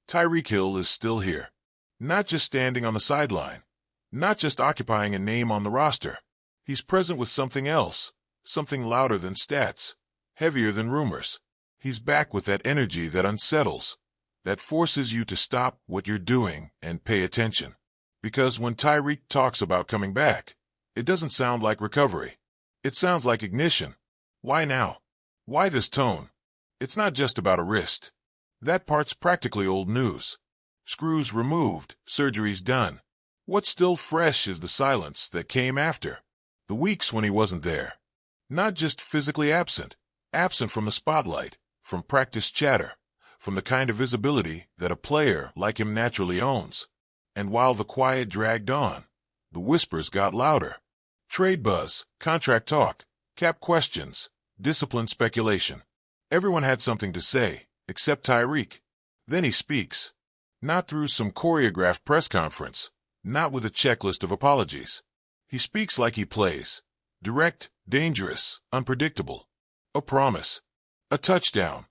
Tyreek Hill is still here. Not just standing on the sideline. Not just occupying a name on the roster. He's present with something else. Something louder than stats. Heavier than rumors. He's back with that energy that unsettles. That forces you to stop what you're doing and pay attention. Because when Tyreek talks about coming back, it doesn't sound like recovery. It sounds like ignition. Why now? Why this tone? It's not just about a wrist. That part's practically old news. Screws removed, surgeries done. What's still fresh is the silence that came after. The weeks when he wasn't there. Not just physically absent. Absent from the spotlight, from practice chatter, from the kind of visibility that a player like him naturally owns. And while the quiet dragged on, the whispers got louder. Trade buzz, contract talk, cap questions, discipline speculation. Everyone had something to say, except Tyreek. Then he speaks. Not through some choreographed press conference, not with a checklist of apologies. He speaks like he plays. Direct, dangerous, unpredictable. A promise. A touchdown.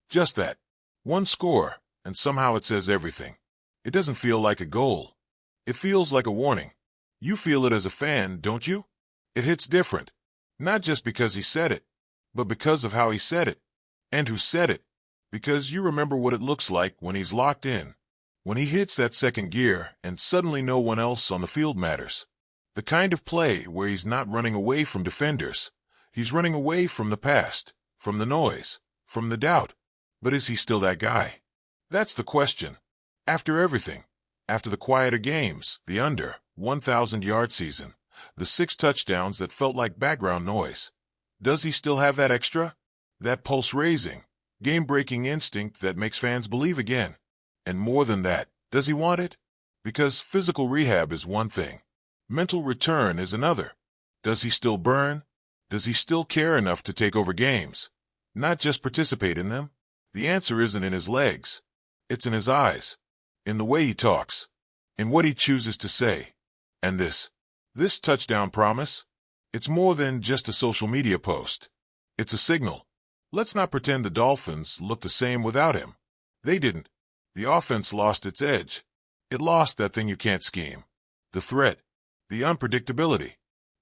Just that. One score, and somehow it says everything. It doesn't feel like a goal. It feels like a warning. You feel it as a fan, don't you? It hits different. Not just because he said it, but because of how he said it. And who said it. Because you remember what it looks like when he's locked in. When he hits that second gear and suddenly no one else on the field matters. The kind of play where he's not running away from defenders. He's running away from the past, from the noise, from the doubt. But is he still that guy? That's the question. After everything, after the quieter games, the under 1,000-yard season, the 6 touchdowns that felt like background noise, does he still have that extra? That pulse-raising, game-breaking instinct that makes fans believe again? And more than that, does he want it? Because physical rehab is one thing. Mental return is another. Does he still burn? Does he still care enough to take over games? Not just participate in them? The answer isn't in his legs. It's in his eyes. In the way he talks. In what he chooses to say. And this touchdown promise, it's more than just a social media post. It's a signal. Let's not pretend the Dolphins look the same without him. They didn't. The offense lost its edge. It lost that thing you can't scheme. The threat. The unpredictability.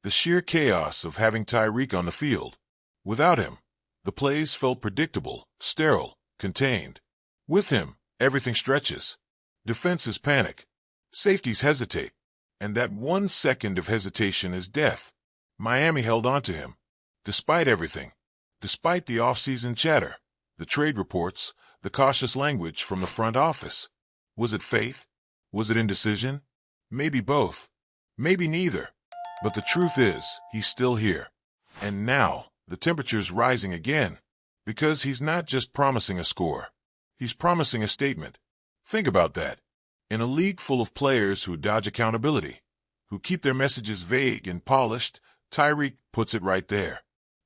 The sheer chaos of having Tyreek on the field. Without him, the plays felt predictable, sterile, contained. With him, everything stretches. Defenses panic. Safeties hesitate. And that 1 second of hesitation is death. Miami held on to him. Despite everything. Despite the off-season chatter, the trade reports, the cautious language from the front office. Was it faith? Was it indecision? Maybe both. Maybe neither. But the truth is, he's still here. And now, the temperature's rising again. Because he's not just promising a score. He's promising a statement. Think about that. In a league full of players who dodge accountability, who keep their messages vague and polished, Tyreek puts it right there.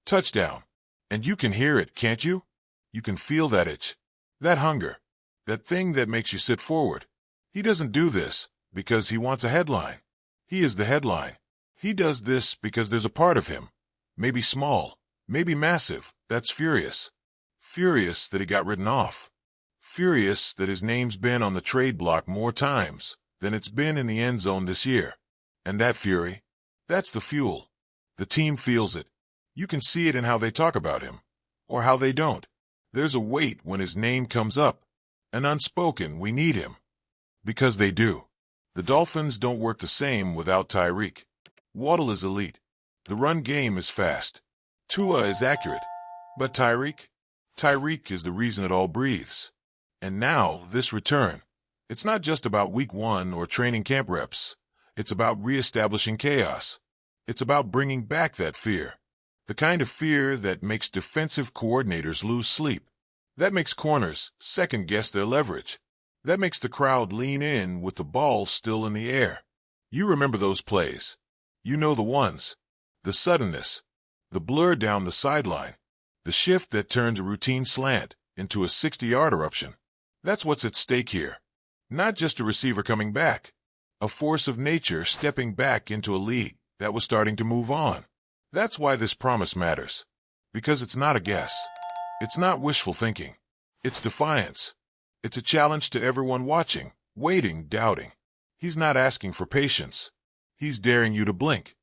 Touchdown. And you can hear it, can't you? You can feel that itch. That hunger. That thing that makes you sit forward. He doesn't do this because he wants a headline. He is the headline. He does this because there's a part of him, maybe small, maybe massive, that's furious. Furious that he got written off. Furious that his name's been on the trade block more times than it's been in the end zone this year. And that fury, that's the fuel. The team feels it. You can see it in how they talk about him, or how they don't. There's a weight when his name comes up. An unspoken, we need him. Because they do. The Dolphins don't work the same without Tyreek. Waddle is elite. The run game is fast. Tua is accurate. But Tyreek? Tyreek is the reason it all breathes. And now, this return. It's not just about week 1 or training camp reps. It's about reestablishing chaos. It's about bringing back that fear. The kind of fear that makes defensive coordinators lose sleep. That makes corners second-guess their leverage. That makes the crowd lean in with the ball still in the air. You remember those plays. You know the ones. The suddenness. The blur down the sideline. The shift that turns a routine slant into a 60-yard eruption. That's what's at stake here. Not just a receiver coming back. A force of nature stepping back into a league that was starting to move on. That's why this promise matters. Because it's not a guess. It's not wishful thinking. It's defiance. It's a challenge to everyone watching, waiting, doubting. He's not asking for patience. He's daring you to blink.